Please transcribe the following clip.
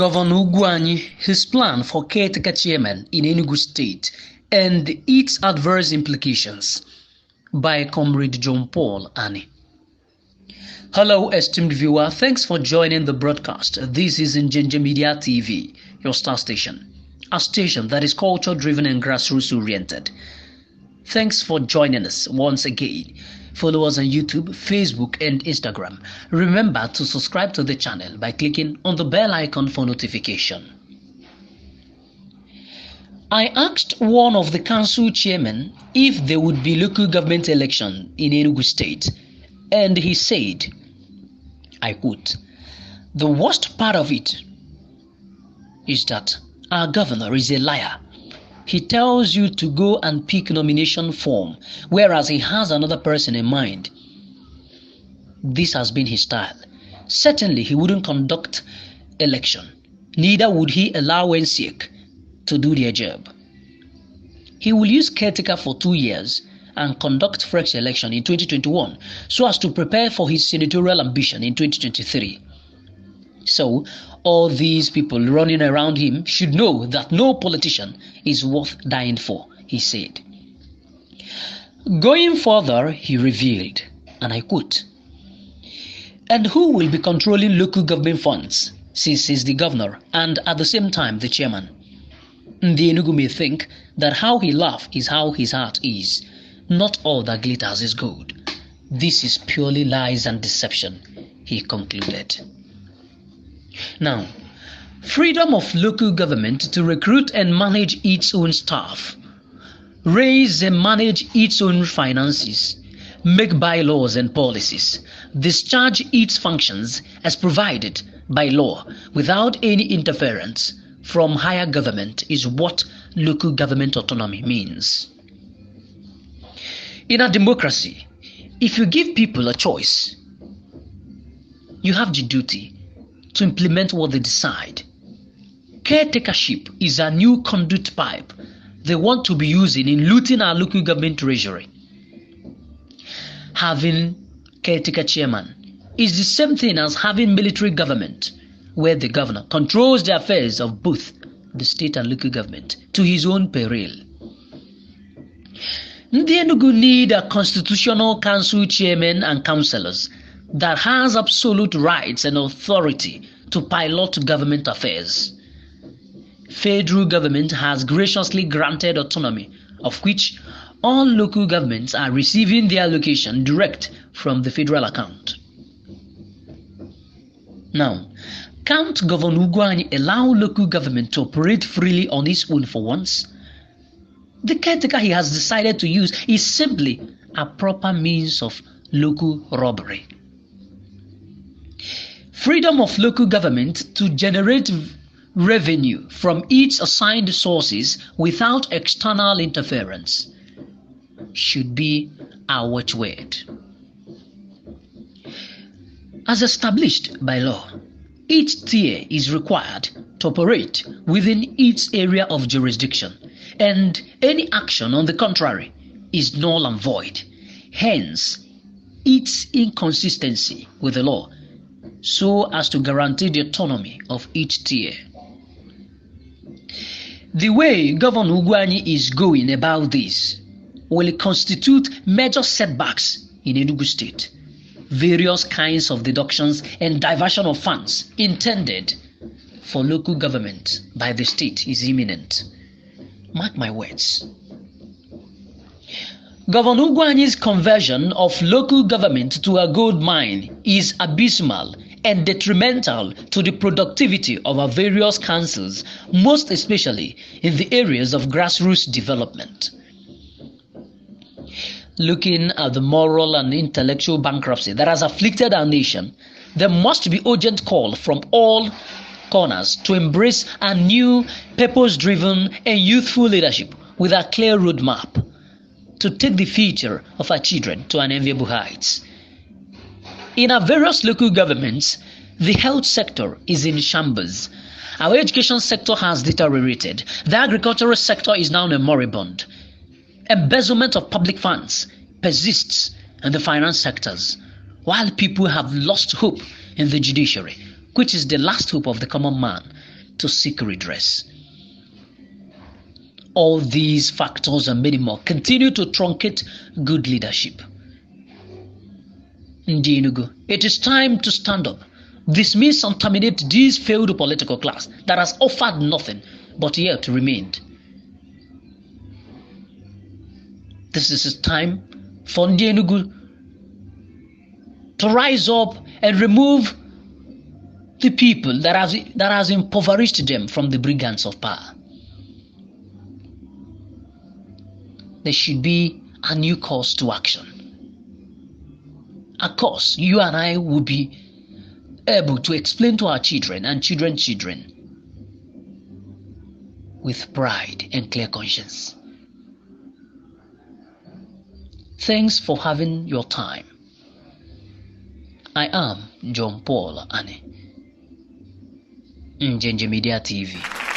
Governor Ugwuanyi, his plan for Caretaker Chairman in Enugu State and its adverse implications, by Comrade John Paul Annie. Hello esteemed viewer, thanks for joining the broadcast. This is Njenje Media TV, your star station, a station that is culture driven and grassroots oriented. Thanks for joining us once again. Follow us on YouTube, Facebook and Instagram. Remember to subscribe to the channel by clicking on the bell icon for notification. I asked one of the council chairmen if there would be local government election in Enugu State, and he said, I quote, "The worst part of it is that our governor is a liar. He tells you to go and pick nomination form, whereas he has another person in mind. This has been his style. Certainly he wouldn't conduct election. Neither would he allow NSEC to do their job. He will use caretaker for 2 years and conduct fresh election in 2021 so as to prepare for his senatorial ambition in 2023. So, all these people running around him should know that no politician is worth dying for," he said. Going further, he revealed, and I quote, "And who will be controlling local government funds, since he's the governor and at the same time the chairman? The Enugu may think that how he laughs is how his heart is. Not all that glitters is gold. This is purely lies and deception," he concluded. Now, freedom of local government to recruit and manage its own staff, raise and manage its own finances, make bylaws and policies, discharge its functions as provided by law without any interference from higher government is what local government autonomy means. In a democracy, if you give people a choice, you have the duty to implement what they decide. Caretakership is a new conduit pipe they want to be using in looting our local government treasury. Having caretaker chairman is the same thing as having military government, where the governor controls the affairs of both the state and local government to his own peril. The Enugu need a constitutional council chairman and councillors that has absolute rights and authority to pilot government affairs. Federal government has graciously granted autonomy, of which all local governments are receiving their allocation direct from the federal account. Now, can't Governor Ugwuanyi allow local government to operate freely on its own for once? The caretaker he has decided to use is simply a proper means of local robbery. Freedom of local government to generate revenue from its assigned sources without external interference should be our watchword. As established by law, each tier is required to operate within its area of jurisdiction, and any action on the contrary is null and void. Hence, its inconsistency with the law, so as to guarantee the autonomy of each tier. The way Governor Ugwuanyi is going about this will constitute major setbacks in Enugu State. Various kinds of deductions and diversion of funds intended for local government by the state is imminent. Mark my words. Governor Ugwuanyi's conversion of local government to a gold mine is abysmal and detrimental to the productivity of our various councils, most especially in the areas of grassroots development. Looking at the moral and intellectual bankruptcy that has afflicted our nation, there must be urgent call from all corners to embrace a new, purpose-driven and youthful leadership with a clear roadmap to take the future of our children to an enviable heights. In our various local governments, the health sector is in shambles. Our education sector has deteriorated. The agricultural sector is now moribund. Embezzlement of public funds persists in the finance sectors, while people have lost hope in the judiciary, which is the last hope of the common man. to seek redress. All these factors and many more continue to truncate good leadership. Ndi Enugu, it is time to stand up, dismiss and terminate this failed political class that has offered nothing but yet remained. This is time for Ndi Enugu to rise up and remove the people that has impoverished them from the brigands of power. There should be a new course to action. A course you and I will be able to explain to our children and children's children with pride and clear conscience. Thanks for having your time. I am John Paul Ane, Njenje Media TV.